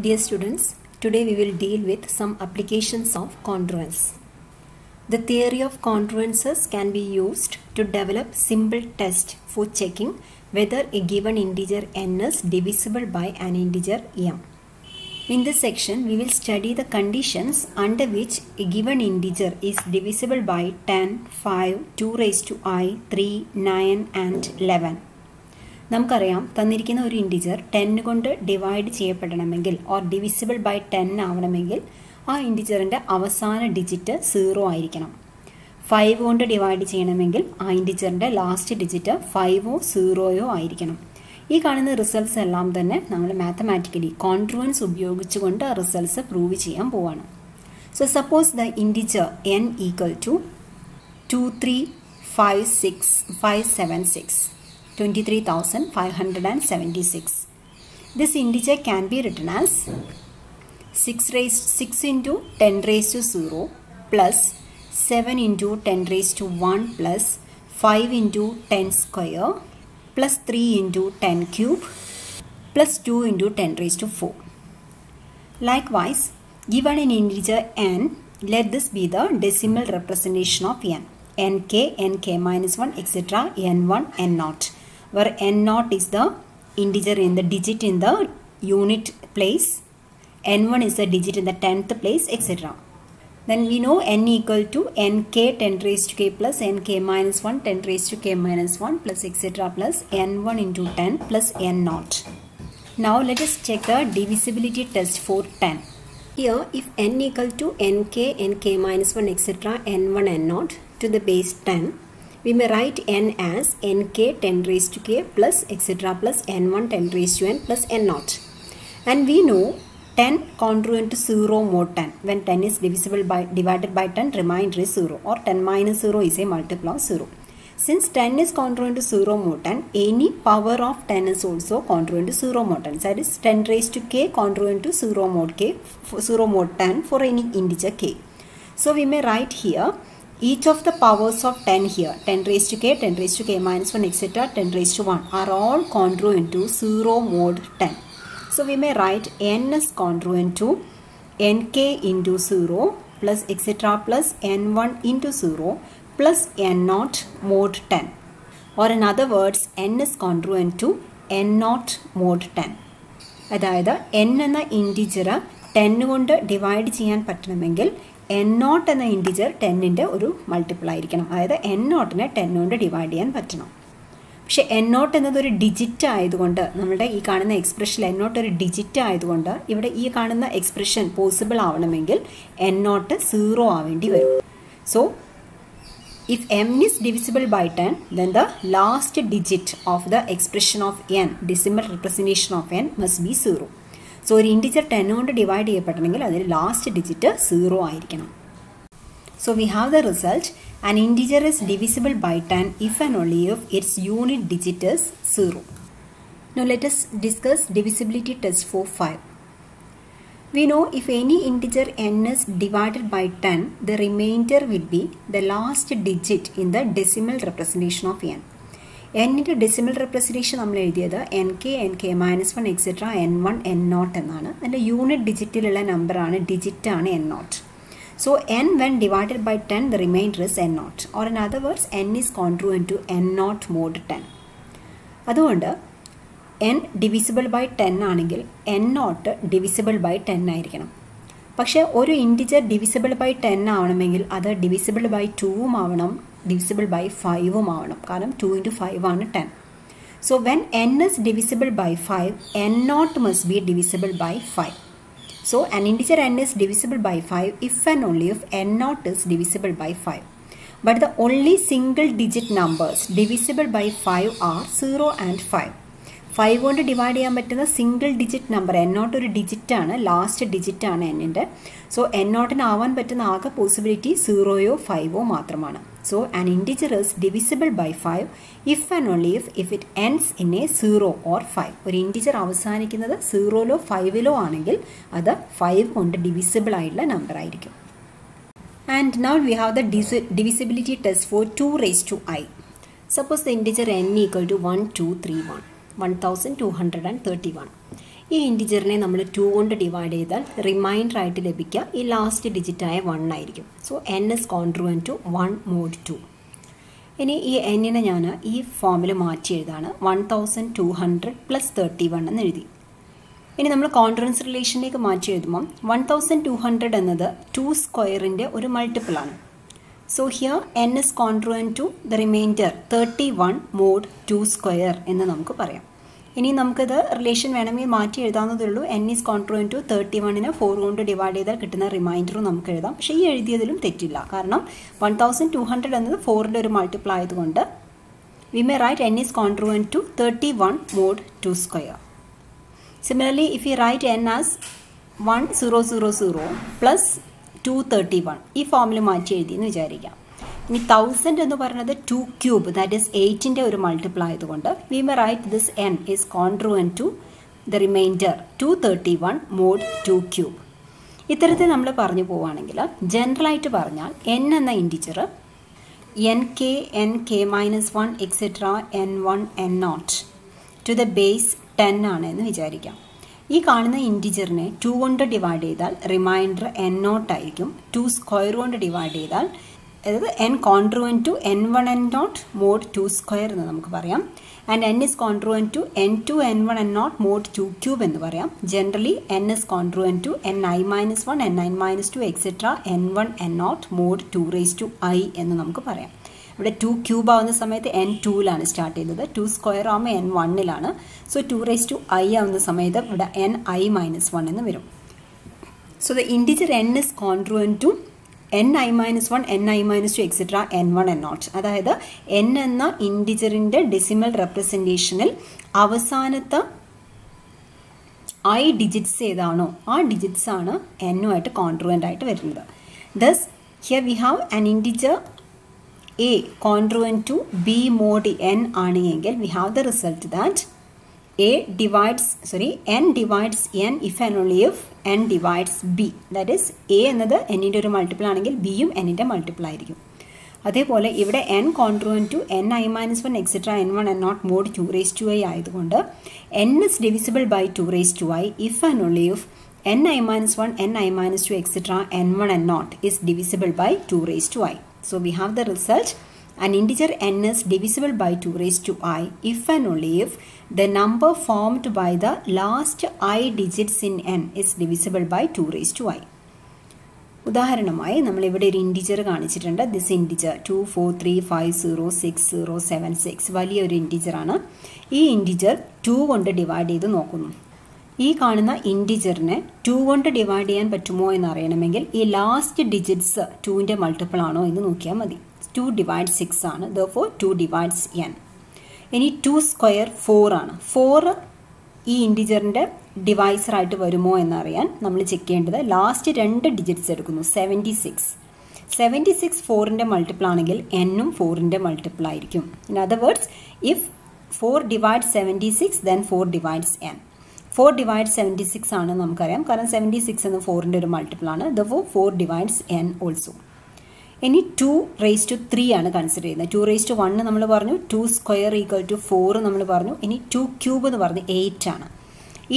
Dear students, today we will deal with some applications of congruence. The theory of congruences can be used to develop simple tests for checking whether a given integer n is divisible by an integer m. In this section, we will study the conditions under which a given integer is divisible by 10, 5, 2 raised to I, 3, 9 and 11. നമുക്കറിയാം തന്നിരിക്കുന്ന ഒരു integer 10 കൊണ്ട് divide ചെയ്യപ്പെടണമെങ്കിൽ or divisible by 10 ആവണമെങ്കിൽ ആ ഇൻറ്റിജറിൻ്റെ അവസാന digit 0 ആയിരിക്കണം. 5 കൊണ്ട് divide ചെയ്യണമെങ്കിൽ ആ ഇൻറ്റിജറിൻ്റെ ലാസ്റ്റ് ഡിജിറ്റ് 5ഓ 0യോ ആയിരിക്കണം. ഈ കാണുന്ന റിസൾട്ട്സ് എല്ലാം തന്നെ നമ്മൾ മാത്തമാറ്റിക്കലി കോൺട്രുവൻസ് ഉപയോഗിച്ചുകൊണ്ട് ആ റിസൾട്ട്സ് പ്രൂവ് ചെയ്യാൻ പോവാണ്. So suppose the integer n equal to 2356 23,576. This integer can be written as 6 into 10 raised to 0 plus 7 into 10 raised to 1 plus 5 into 10 square plus 3 into 10 cube plus 2 into 10 raised to 4. Likewise, given an integer n, let this be the decimal representation of n. nk, nk minus 1, etc. n1, n0. Where n0 is the integer in the digit in the unit place, n1 is the digit in the 10th place, etc. Then we know n equal to nk 10 raised to k plus nk minus 1 10 raised to k minus 1 plus etc. plus n1 into 10 plus n0. Now let us check the divisibility test for 10. Here if n equal to nk, nk minus 1 etc. n1, n0 to the base 10, we may write n as nk 10 raised to k plus etc. plus n1 10 raised to n plus n0. And we know 10 congruent to 0 mod 10. When 10 is divisible by divided by 10, remainder is 0, or 10 minus 0 is a multiple of 0. Since 10 is congruent to 0 mod 10, any power of 10 is also congruent to 0 mod 10. That is 10 raised to k congruent to 0 mod k, 0 mod 10 for any integer k. So we may write here each of the powers of 10 here, 10 raised to k, 10 raised to k minus 1, etc., 10 raised to 1 are all congruent to 0 mod 10. So we may write n is congruent to nk into 0 plus etc. plus n1 into 0 plus n0 mod 10. Or in other words, n is congruent to n0 mod 10. അതായത് n എന്ന integer 10 കൊണ്ട് divide ചെയ്യാൻ പറ്റണമെങ്കിൽ n0 എന്ന integer 10ൻ്റെ ഒരു multiple ആയിരിക്കണം. അതായത് n0നെ 10 കൊണ്ട് divide ചെയ്യാൻ പറ്റണം. പക്ഷേ n0 എന്നതൊരു ഡിജിറ്റ് ആയതുകൊണ്ട് നമ്മുടെ ഈ കാണുന്ന എക്സ്പ്രഷൻ n0 ഒരു ഡിജിറ്റ് ആയതുകൊണ്ട് ഇവിടെ ഈ കാണുന്ന എക്സ്പ്രഷൻ പോസിബിൾ ആവണമെങ്കിൽ n0 0 ആവേണ്ടി വരും. So if m is divisible by 10, then the last digit of the expression of n, decimal representation of n, must be 0. So ഒരു ഇൻറ്റിജർ 10 കൊണ്ട് ഡിവൈഡ് ചെയ്യപ്പെടണമെങ്കിൽ അതിൽ ലാസ്റ്റ് ഡിജിറ്റ് 0 ആയിരിക്കണം. So we have the result, an integer is divisible by 10 if and only if its unit digit is 0. Now let us discuss divisibility test for 5. We know if any integer n is divided by 10, the remainder will be the last digit in the decimal representation of n. n ന്റെ decimal representation നമ്മൾ എഴുതിയത് nk, nk minus 1 etc. n1, n0 എന്നാണ്. അതിൻ്റെ unit ഡിജിറ്റിലുള്ള നമ്പറാണ്, ഡിജിറ്റാണ് n0. So n when divided by 10, the remainder is n0. Or in other words, n is congruent to n0 mod 10. അതുകൊണ്ട് n divisible by 10 ആണെങ്കിൽ n0 divisible by 10 ആയിരിക്കണം. പക്ഷേ ഒരു integer divisible by 10 ആവണമെങ്കിൽ അത് divisible by 2ഉം ആവണം, divisible by 5ഉം ആവണം. കാരണം 2 into 5 ആണ് 10. So when n is divisible by 5, n0 must be divisible by 5. So an integer n is divisible by 5 if and only if n0 is divisible by 5. But the only single digit numbers divisible by 5 are 0 and 5. 5 കൊണ്ട് divide ചെയ്യാൻ പറ്റുന്ന single digit number n0 ഒരു ഡിജിറ്റാണ്, last ഡിജിറ്റാണ് n-ൻ്റെ. So n0 ആവാൻ പറ്റുന്ന ആകെ possibility 0യോ 5ഓ മാത്രമാണ്. So an integer is divisible by 5 if and only if it ends in a 0 or 5. ഒരു integer അവസാനിക്കുന്നത് 0ലോ 5ലോ ആണെങ്കിൽ അത് 5 കൊണ്ട് ഡിവിസിബിൾ ആയിട്ടുള്ള നമ്പർ ആയിരിക്കും. And now we have the divisibility test for 2 raised to I. Suppose the integer n equal to 1231. 1231. ഈ ഇൻറ്റിജറിനെ നമ്മൾ 2 കൊണ്ട് ഡിവൈഡ് ചെയ്താൽ റിമൈൻഡർ ആയിട്ട് ലഭിക്കുക ഈ ലാസ്റ്റ് ഡിജിറ്റായ 1 ആയിരിക്കും. So n is congruent to 1 mod 2. ഇനി ഈ എന്നിനെ ഞാൻ ഈ ഫോമിൽ മാറ്റി എഴുതാണ് 1200 പ്ലസ് 31 എന്ന് എഴുതി. ഇനി നമ്മൾ കോൺട്രൻസ് റിലേഷനിലേക്ക് മാറ്റി എഴുതുമ്പം 1200 എന്നത് 2 സ്ക്വയറിൻ്റെ ഒരു മൾട്ടിപ്പിളാണ്. So here n is congruent to the remainder 31 mod 2 square എന്ന് നമുക്ക് പറയാം. ഇനി നമുക്കിത് റിലേഷൻ വേണമെങ്കിൽ മാറ്റി എഴുതാവുന്നതേ ഉള്ളൂ. n is congruent to 31നെ 4 കൊണ്ട് ഡിവൈഡ് ചെയ്താൽ കിട്ടുന്ന റിമൈൻഡറും നമുക്ക് എഴുതാം. പക്ഷേ ഈ എഴുതിയതിലും തെറ്റില്ല. കാരണം 1200 എന്നത് 4ൻ്റെ ഒരു മൾട്ടിപ്പിൾ ആയതുകൊണ്ട് we may write n is congruent to 31 mod 2 square. Similarly, if we write n as 1000 plus 231 ഈ ഫോമിൽ മാറ്റി എഴുതിയെന്ന് വിചാരിക്കാം. ഇനി 1000 എന്ന് പറയുന്നത് 2 ക്യൂബ് ദാറ്റ് ഈസ് 8ൻ്റെ ഒരു മൾട്ടിപ്പിൾ ആയതുകൊണ്ട് we may write this n is congruent to the remainder 231 mod 2 cube. ഇത്തരത്തിൽ നമ്മൾ പറഞ്ഞു പോവുകയാണെങ്കിൽ ജനറലായിട്ട് പറഞ്ഞാൽ n എന്ന integer nk etcetera n1 n0 to the base 10 ആണ് എന്ന് വിചാരിക്കാം. ഈ കാണുന്ന ഇൻറ്റിജറിനെ 2 കൊണ്ട് ഡിവൈഡ് ചെയ്താൽ റിമൈൻഡർ n0 ആയിരിക്കും. 2 സ്ക്വയർ കൊണ്ട് ഡിവൈഡ് ചെയ്താൽ അതായത് n congruent to n1 n0 mod 2 square എന്ന് നമുക്ക് പറയാം. And n is congruent to n2 n1 n0 mod 2 cube എന്ന് പറയാം. Generally n is congruent to ni-1 ni-2 etcetera n1 n0 mod 2 raised to i എന്ന് നമുക്ക് പറയാം. ഇവിടെ 2 cube ആവുന്ന സമയത്ത് n2ലാണ് സ്റ്റാർട്ട് ചെയ്തത്. 2 സ്ക്വയർ ആകുമ്പോൾ n1ലാണ്. സോ 2 raised to i ആവുന്ന സമയത്ത് ഇവിടെ ni-1 എന്ന് വരും. So the integer n is congruent to ni-1 ni-2 etcetera n1 n0. അതായത് n എന്ന ഇൻറ്റിജറിൻ്റെ ഡെസിമൽ റെപ്രസെൻറ്റേഷനിൽ അവസാനത്തെ i ഡിജിറ്റ്സ് ഏതാണോ ആ ഡിജിറ്റ്സ് ആണ് n-ഉമായിട്ട് കോൺട്രുവൻ്റ് ആയിട്ട് വരുന്നത്. Thus here we have an integer a congruent to b mod n ആണ് എങ്കിൽ we have the result that n divides n if and only if n divides b. that is a എന്നത് n-ൻ്റെ ഒരു multiple ആണെങ്കിൽ b യും n-ൻ്റെ multiple ആയിരിക്കും. അതേപോലെ ഇവിടെ n congruent to ni-1 etcetera n1 n0 mod 2 raised to i ആയതുകൊണ്ട് n is divisible by 2 raised to i if and only if ni-1 ni-2 etcetera n1 n0 is divisible by 2 raised to i. So we have the result an integer n is divisible by 2 raised to i if and only if the number formed by the last I digits in n is divisible by 2 raised to i. ഉദാഹരണമായി നമ്മൾ ഇവിടെ ഒരു integer കാണിച്ചിട്ടുണ്ട്. This integer 243506076 വലിയൊരു ഇൻറ്റിജറാണ്. ഈ integer 2 കൊണ്ട് divide ചെയ്ത് നോക്കുന്നു. ഈ കാണുന്ന ഇൻറ്റിജറിനെ 2 കൊണ്ട് ഡിവൈഡ് ചെയ്യാൻ പറ്റുമോ എന്ന് അറിയണമെങ്കിൽ ഈ ലാസ്റ്റ് ഡിജിറ്റ്സ് 2ൻ്റെ മൾട്ടിപ്പിൾ ആണോ എന്ന് നോക്കിയാൽ മതി. 2 divides 6 ആണ്. therefore 2 divides n. ഇനി 2 സ്ക്വയർ 4 ആണ്. 4 ഈ ഇൻറ്റിജറിൻ്റെ ഡിവൈസറായിട്ട് വരുമോ എന്നറിയാൻ നമ്മൾ ചെക്ക് ചെയ്യേണ്ടത് ലാസ്റ്റ് 2 ഡിജിറ്റ്സ് എടുക്കുന്നു. 76 4ൻ്റെ മൾട്ടിപ്പിൾ ആണെങ്കിൽ n-ഉം 4ൻ്റെ മൾട്ടിപ്പിൾ ആയിരിക്കും. In other words if 4 divides 76 then 4 divides n. 4 divides 76 ആണ് നമുക്കറിയാം. കാരണം 76 എന്ന് 4ൻ്റെ ഒരു മൾട്ടിപ്പിൾ ആണ്. therefore 4 divides n also. ഇനി 2 raised to 3 ആണ് കൺസിഡർ ചെയ്യുന്നത്. 2 raised to 1 നമ്മൾ പറഞ്ഞു. 2 സ്ക്വയർ ഈക്വൽ ടു 4 നമ്മൾ പറഞ്ഞു. ഇനി 2 ക്യൂബ് എന്ന് പറഞ്ഞ് 8 ആണ്.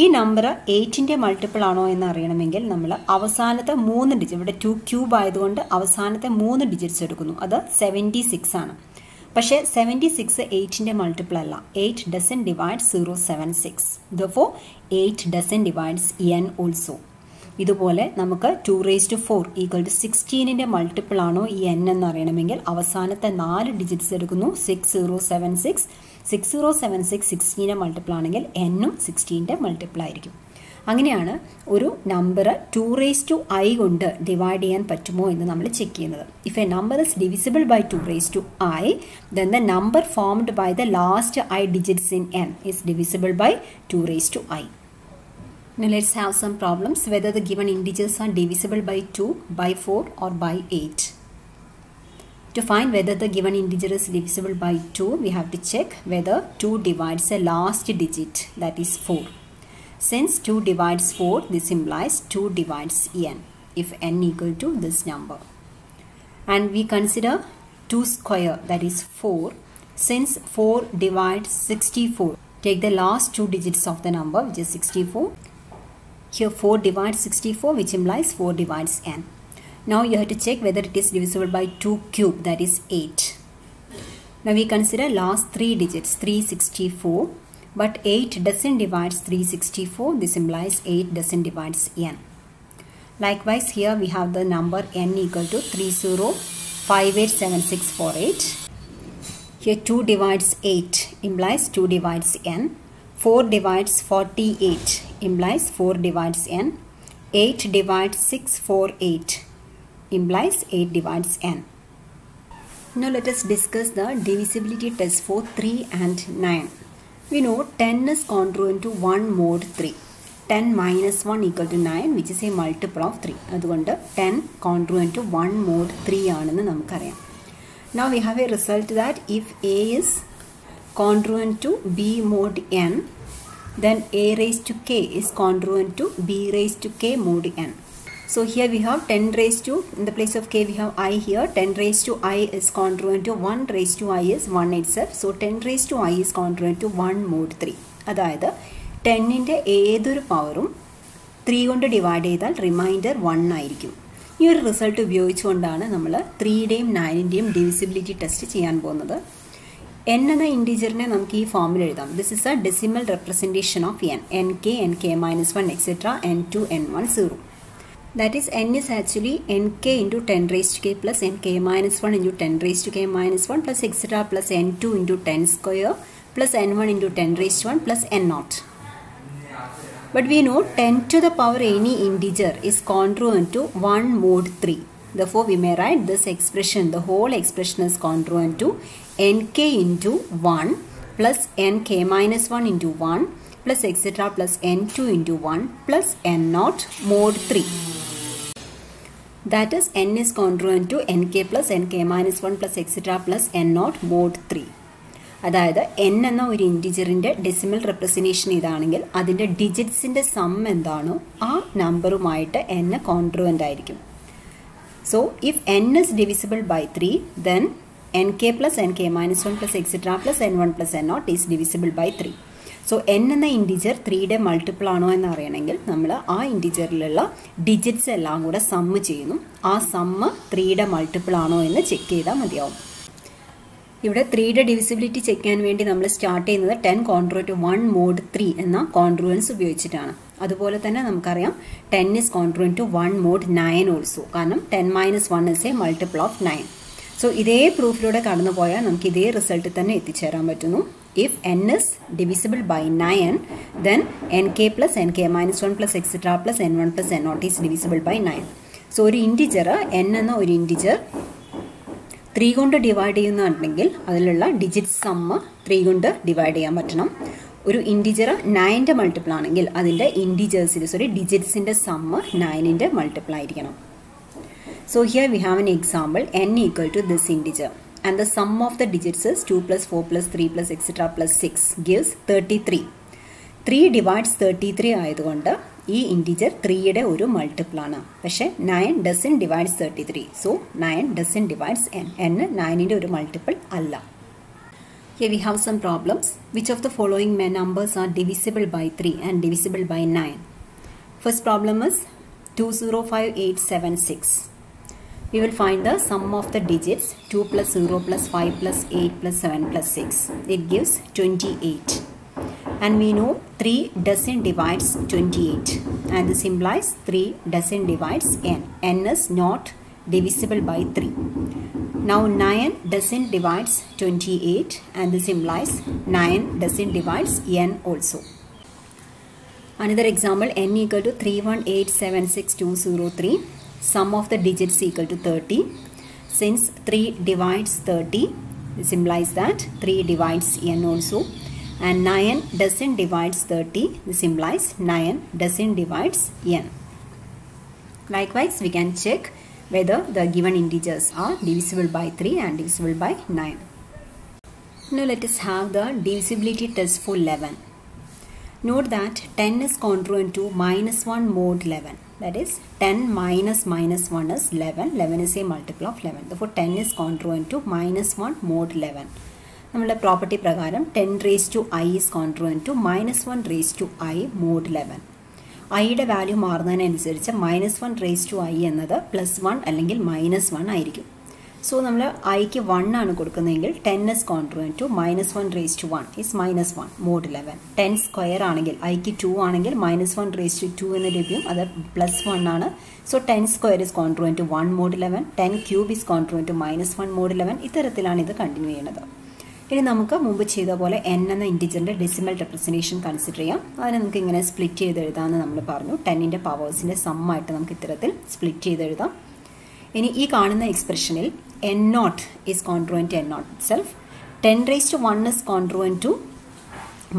ഈ നമ്പർ 8ൻ്റെ മൾട്ടിപ്പിൾ ആണോ എന്ന് അറിയണമെങ്കിൽ നമ്മൾ അവസാനത്തെ 3 ഡിജിറ്റ് ഇവിടെ 2 ക്യൂബ് ആയതുകൊണ്ട് അവസാനത്തെ 3 ഡിജിറ്റ്സ് എടുക്കുന്നു. അത് 76 ആണ്. പക്ഷേ 76 8ൻ്റെ മൾട്ടിപ്പിൾ അല്ല. 8 doesn't divide 076. therefore 8 doesn't divides n also. ഇതുപോലെ നമുക്ക് 2 raised to 4 ഈക്വൽ ടു 16ൻ്റെ മൾട്ടിപ്പിൾ ആണോ ഈ n എന്ന് അറിയണമെങ്കിൽ അവസാനത്തെ 4 ഡിജിറ്റ്സ് എടുക്കുന്നു. 6076 16ൻ്റെ മൾട്ടിപ്പിൾ ആണെങ്കിൽ n-ഉം 16ൻ്റെ മൾട്ടിപ്പിൾ ആയിരിക്കും. അങ്ങനെയാണ് ഒരു നമ്പർ 2 raised to i കൊണ്ട് ഡിവൈഡ് ചെയ്യാൻ പറ്റുമോ എന്ന് നമ്മൾ ചെക്ക് ചെയ്യുന്നത്. If a number is divisible by 2 raised to i then the number formed by the last i digits in n is divisible by 2 raised to i. Now let's have some problems whether the given integers are divisible by 2, by 4 or by 8. To find whether the given integer is divisible by 2, we have to check whether 2 divides the last digit, that is 4. Since 2 divides 4, this implies 2 divides n if n equal to this number. And we consider 2 square, that is 4. Since 4 divides 64, Take the last two digits of the number, which is 64. Here 4 divides 64, which implies 4 divides n. Now you have to check whether it is divisible by 2 cube, that is 8. Now we consider last 3 digits, 364. But 8 doesn't divide 364. This implies 8 doesn't divide n. Likewise, here we have the number n equal to 30587648. Here 2 divides 8 implies 2 divides n. 4 divides 48 implies 4 divides n. 8 divides 648 implies 8 divides n. Now let us discuss the divisibility test for 3 and 9. We know 10 is congruent to 1 mod 3. 10 minus 1 equal to 9, which is a multiple of 3. അതുകൊണ്ട് 10 congruent to 1 mod 3 ആണെന്ന് നമുക്കറിയാം. Now we have a result that if A is congruent to B mod n, then A raised to K is congruent to B raised to K mod n. So here we have 10 raised to, in the place of K we have I here, 10 raised to I is congruent to 1 raised to I is 1 itself. So 10 raised to I is congruent to 1 mod 3. അതായത് 10ന്റെ ഏതൊരു പവറും 3 കൊണ്ട് divide ചെയ്താൽ reminder 1 ആയിരിക്കും. ഈ ഒരു result ഉപയോഗിച്ചുകൊണ്ടാണ് നമ്മൾ 3യുടെയും 9ന്റെയും ഡിവിസിബിലിറ്റി ടെസ്റ്റ് ചെയ്യാൻ പോകുന്നത്. n എന്ന ഇൻറ്റിജറിനെ നമുക്ക് ഈ ഫോമിൽ എഴുതാം. This is A decimal representation of n. nk, nk minus 1, etc. n2, n1, 0. That is, n is actually nk into 10 raised to k plus nk minus 1 into 10 raised to k minus 1 plus etc. plus n2 into 10 square plus n1 into 10 raised to 1 plus n naught. But we know 10 to the power any integer is congruent to 1 mod 3. Therefore, we may write this expression, the whole expression is congruent to nk into 1 plus nk minus 1 into 1 plus etc. plus n2 into 1 plus n naught mod 3. That is, n is congruent to nk plus nk minus 1 plus etc. plus n naught mod 3. അതായത് n എന്ന ഒരു ഇൻറ്റിജറിൻ്റെ decimal representation ഇതാണെങ്കിൽ അതിൻ്റെ ഡിജിറ്റ്സിൻ്റെ some എന്താണോ ആ നമ്പറുമായിട്ട് n കോൺട്രുവൻ്റ് ആയിരിക്കും. So if n is divisible by 3, then nk plus nk minus 1 plus etc. plus n1 plus n naught is divisible by 3. So n എന്ന integer 3യുടെ multiple ആണോ എന്ന് അറിയണമെങ്കിൽ നമ്മൾ ആ ഇൻറ്റിജറിലുള്ള ഡിജിറ്റ്സ് എല്ലാം കൂടെ സമ്മ് ചെയ്യുന്നു. ആ സമ്മ് 3യുടെ മൾട്ടിപ്പിൾ ആണോ എന്ന് ചെക്ക് ചെയ്താൽ മതിയാവും. ഇവിടെ 3യുടെ ഡിവിസിബിലിറ്റി ചെക്ക് ചെയ്യാൻ വേണ്ടി നമ്മൾ സ്റ്റാർട്ട് ചെയ്യുന്നത് 10 കോൺട്രുവൻ്റ് ടു 1 mod 3 എന്ന കോൺട്രുവൻസ് ഉപയോഗിച്ചിട്ടാണ്. അതുപോലെ തന്നെ നമുക്കറിയാം 10 is congruent to 1 mod 9 also. കാരണം 10 minus 1 is a multiple of 9. So ഇതേ പ്രൂഫിലൂടെ കടന്നു പോയാൽ നമുക്ക് ഇതേ റിസൾട്ടിൽ തന്നെ എത്തിച്ചേരാൻ പറ്റുന്നു. If n is divisible by 9, then nk plus nk minus 1 plus etc. plus n1 plus n naught is divisible by 9. So ഒരു ഇൻറ്റിജർ n എന്ന ഒരു ഇൻറ്റിജർ 3 കൊണ്ട് ഡിവൈഡ് ചെയ്യുന്നുണ്ടെങ്കിൽ അതിലുള്ള ഡിജിറ്റ് സമ്മ് 3 കൊണ്ട് ഡിവൈഡ് ചെയ്യാൻ പറ്റണം. ഒരു ഇൻറ്റിജർ 9ന്റെ മൾട്ടിപ്പിൾ ആണെങ്കിൽ അതിൻ്റെ ഡിജിറ്റ്സിൻ്റെ സമ്മ് 9ന്റെ മൾട്ടിപ്പിൾ ആയിരിക്കണം. So here we have an example, n equal to this integer, and the sum of the digits is 2 plus 4 plus 3 plus etc. plus 6 gives 33. 3 divides 33 ആയതുകൊണ്ട് ഈ integer 3യുടെ ഒരു multiple ആണ്. പക്ഷേ 9 doesn't divide 33. So 9 doesn't divide n. n 9ന്റെ ഒരു multiple അല്ല. Here we have some problems. Which of the following numbers are divisible by 3 and divisible by 9? First problem is 205876. We will find the sum of the digits 2 plus 0 plus 5 plus 8 plus 7 plus 6. It gives 28. And we know 3 doesn't divides 28. And this implies 3 doesn't divides n. n is not divisible by 3. Now 9 doesn't divides 28. And this implies 9 doesn't divides n also. Another example, n equal to 3187623. Sum of the digits equal to 30. Since 3 divides 30, this implies that 3 divides n also. And 9 doesn't divides 30. This implies 9 doesn't divides n. Likewise, we can check whether the given integers are divisible by 3 and divisible by 9. Now let us have the divisibility test for 11. Note that 10 is congruent to minus 1 mod 11. That is, 10 minus minus 1 is 11. 11 is a multiple of 11. Therefore, 10 is congruent to minus 1 mod 11. നമ്മളുടെ property പ്രകാരം 10 raised to I is congruent to -1 raised to I mod 11. ഐയുടെ value മാറുന്നതിനനുസരിച്ച് -1 raised to I എന്നത് +1 അല്ലെങ്കിൽ -1 ആയിരിക്കും. So നമ്മൾ ഐക്ക് 1 ആണ് കൊടുക്കുന്നതെങ്കിൽ 10 is congruent to -1 raised to 1 is -1 mod 11. 10 square ആണെങ്കിൽ ഐക്ക് 2 ആണെങ്കിൽ -1 raised to 2 എന്ന് ലഭിക്കും. അത് +1 ആണ്. So 10 square is congruent to 1 mod 11. 10 cube is congruent to -1 mod 11. ഇത്തരത്തിലാണ് ഇത് കണ്ടിന്യൂ ചെയ്യുന്നത്. ഇനി നമുക്ക് മുമ്പ് ചെയ്ത പോലെ n എന്ന ഇൻറ്റിജറിൻ്റെ ഡെസിമൽ റെപ്രസെൻറ്റേഷൻ കൺസിഡർ ചെയ്യാം. അതിനെ നമുക്ക് ഇങ്ങനെ സ്പ്ലിറ്റ് ചെയ്ത് എഴുതാമെന്ന് നമ്മൾ പറഞ്ഞു. 10ൻ്റെ പവേഴ്സിൻ്റെ സമ്മായിട്ട് നമുക്ക് ഇത്തരത്തിൽ സ്പ്ലിറ്റ് ചെയ്ത് എഴുതാം. ഇനി ഈ കാണുന്ന എക്സ്പ്രഷനിൽ n0 is കോൺട്രുവൻറ്റ് n0 itself. 10 raised to 1 is congruent to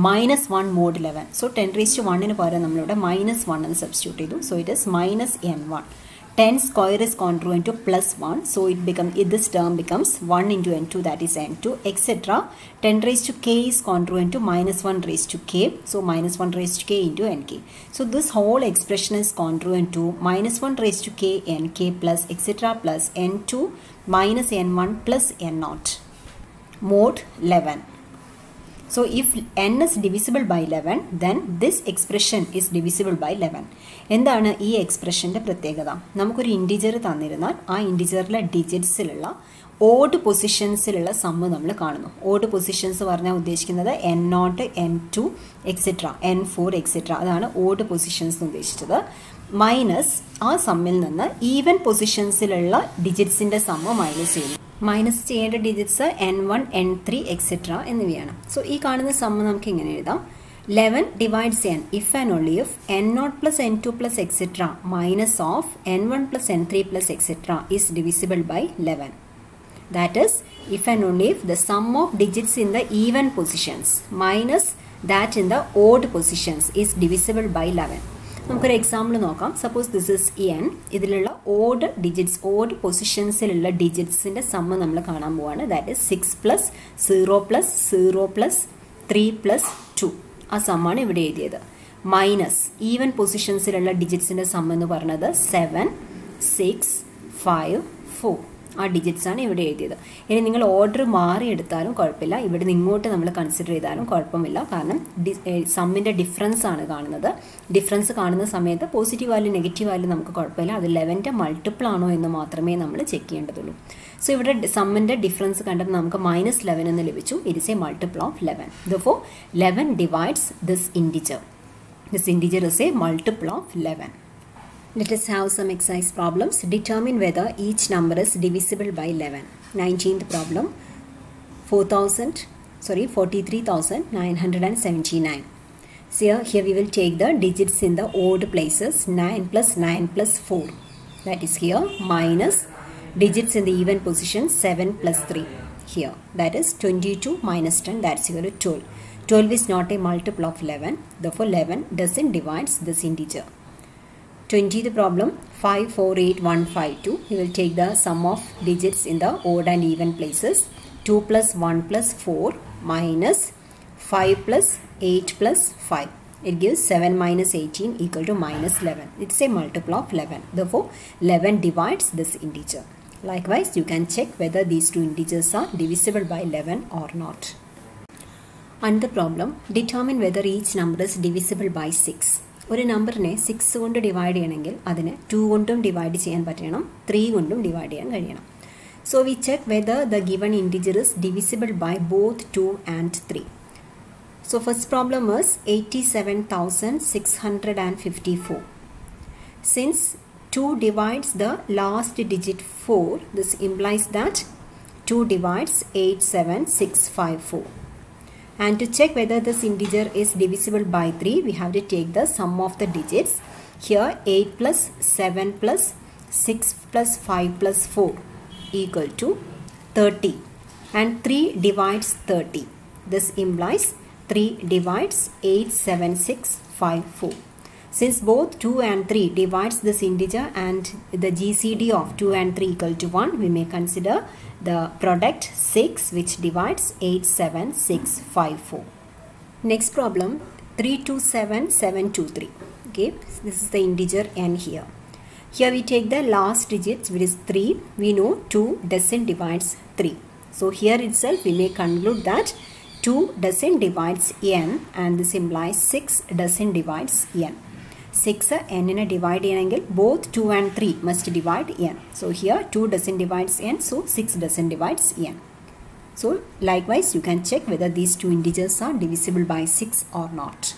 -1 mod 11. So 10 raised to 1 പകരം നമ്മളിവിടെ -1 എന്ന് സബ്സ്റ്റിറ്റ്യൂട്ട് ചെയ്തു. So it is -n1. 10 square is congruent to +1. So this term becomes 1 into n2, that is n2, etc. 10 raised to k is congruent to -1 raised to k. So -1 raised to k into nk. So this whole expression is congruent to -1 raised to k nk plus etc. plus n2 minus n1 plus n0 mod 11. So if n is divisible by 11, then this expression is divisible by 11. എന്താണ് ഈ എക്സ്പ്രഷൻ്റെ പ്രത്യേകത? നമുക്കൊരു integer തന്നിരുന്നാൽ ആ ഇൻറ്റിജറിലെ ഡിജിറ്റ്സിലുള്ള odd പൊസിഷൻസിലുള്ള sum നമ്മൾ കാണുന്നു. Odd positions പറഞ്ഞാൽ ഉദ്ദേശിക്കുന്നത് n0, n2, etcetera, n4, etcetera. അതാണ് ഓഡ് പൊസിഷൻസ് എന്ന് ഉദ്ദേശിച്ചത്. മൈനസ് ആ സമ്മിൽ നിന്ന് ഈവൻ പൊസിഷൻസിലുള്ള ഡിജിറ്റ്സിൻ്റെ സമ്മ് മൈനസ് ചെയ്യുന്നു. മൈനസ് ചെയ്യേണ്ട ഡിജിറ്റ്സ് n1, n3, എക്സെട്ര എന്നിവയാണ്. സോ ഈ കാണുന്ന സമ്മ് നമുക്ക് ഇങ്ങനെ എഴുതാം. 11 divides n if and only if n0 plus n2 plus etc. minus of n1 plus n3 plus etc. is divisible by 11. That is, if and only if the sum of digits in the even positions minus that in the odd positions is divisible by 11. നമുക്കൊരു example നോക്കാം. Suppose this is n. ഇതിലുള്ള odd digits, odd പൊസിഷൻസിലുള്ള ഡിജിറ്റ്സിൻ്റെ sum നമ്മൾ കാണാൻ പോവാണ്. That is 6 plus 0 plus 0 plus 3 plus 2. ആ സമ്മാണ് ഇവിടെ എഴുതിയത്. Minus even പൊസിഷൻസിലുള്ള ഡിജിറ്റ്സിൻ്റെ some എന്ന് പറയുന്നത് 7, 6, 5, 4. ആ ഡിജിറ്റ്സാണ് ഇവിടെ എഴുതിയത്. ഇനി നിങ്ങൾ ഓർഡർ മാറി എടുത്താലും കുഴപ്പമില്ല, ഇവിടെ നിന്ന് ഇങ്ങോട്ട് നമ്മൾ കൺസിഡർ ചെയ്താലും കുഴപ്പമില്ല. കാരണം സമ്മിൻ്റെ ഡിഫറൻസ് ആണ് കാണുന്നത്. ഡിഫറൻസ് കാണുന്ന സമയത്ത് പോസിറ്റീവ് വാല്യൂ നെഗറ്റീവ് വാല്യൂ നമുക്ക് കുഴപ്പമില്ല. അത് 11ൻ്റെ മൾട്ടിപ്പിൾ ആണോ എന്ന് മാത്രമേ നമ്മൾ ചെക്ക് ചെയ്യേണ്ടതുള്ളൂ. സോ ഇവിടെ സമ്മിൻ്റെ ഡിഫറൻസ് കണ്ടപ്പോൾ നമുക്ക് -11 എന്ന് ലഭിച്ചു. It is A multiple of 11. Therefore 11 divides this integer. This integer is a multiple of 11. Let us have some exercise problems. Determine whether each number is divisible by 11. 19th problem. 43,979. So here we will take the digits in the odd places. 9 plus 9 plus 4. That is here. Minus digits in the even position 7 plus 3. Here. That is 22 minus 10. That's equal to 12. 12 is not a multiple of 11. Therefore 11 doesn't divide this integer. 20th problem. 548152. You will take the sum of digits in the odd and even places. 2 plus 1 plus 4 minus 5 plus 8 plus 5. It gives 7 minus 18 equal to minus 11. It's a multiple of 11. Therefore 11 divides this integer. Likewise, you can check whether these two integers are divisible by 11 or not. Another problem. Determine whether each number is divisible by 6. ഒരു നമ്പറിനെ 6 കൊണ്ട് divide ചെയ്യണമെങ്കിൽ അതിനെ 2 കൊണ്ടും divide ചെയ്യാൻ പറ്റണം, 3 കൊണ്ടും divide ചെയ്യാൻ കഴിയണം. So we check whether the given integer is divisible by both 2 and 3. So first problem is 87,654. Since 2 divides the last digit 4, this implies that 2 divides 87654. And to check whether this integer is divisible by 3, we have to take the sum of the digits. Here 8 plus 7 plus 6 plus 5 plus 4 equal to 30. And 3 divides 30. This implies 3 divides 87654. Since both 2 and 3 divides this integer and the GCD of 2 and 3 equal to 1, we may consider the product 6 which divides 87654. Next problem 327723. Okay, this is the integer n here. Here we take the last digits which is 3. We know 2 doesn't divides 3. So here itself we may conclude that 2 doesn't divides n and this implies 6 doesn't divides n. 6 n in a divide n, both 2 and 3 must divide n. So here 2 doesn't divides n, so 6 doesn't divides n. So likewise you can check whether these two integers are divisible by 6 or not.